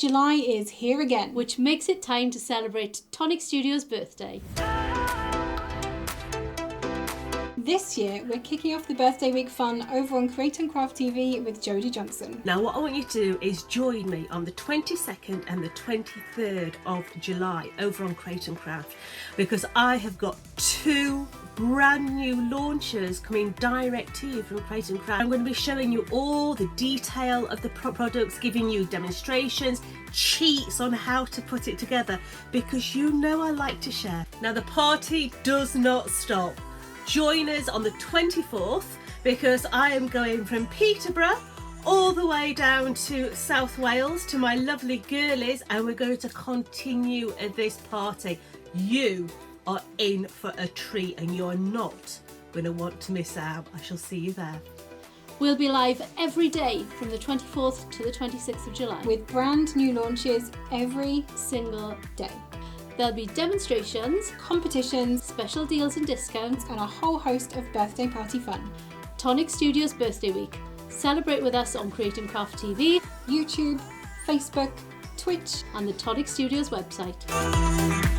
July is here again, which makes it time to celebrate Tonic Studios' birthday. This year, we're kicking off the birthday week fun over on Create and Craft TV with Jodie Johnson. Now, what I want you to do is join me on the 22nd and the 23rd of July over on Create and Craft, because I have got 2 brand new launches coming direct to you from Create and Craft. I'm going to be showing you all the detail of the products, giving you demonstrations, cheats on how to put it together, because you know I like to share. Now, the party does not stop. Join us on the 24th, because I am going from Peterborough all the way down to South Wales to my lovely girlies, and we're going to continue at this party. You are in for a treat and you're not going to want to miss out. I shall see you there. We'll be live every day from the 24th to the 26th of July with brand new launches every single day. There'll be demonstrations, competitions, special deals and discounts, and a whole host of birthday party fun. Tonic Studios Birthday Week. Celebrate with us on Create and Craft TV, YouTube, Facebook, Twitch, and the Tonic Studios website.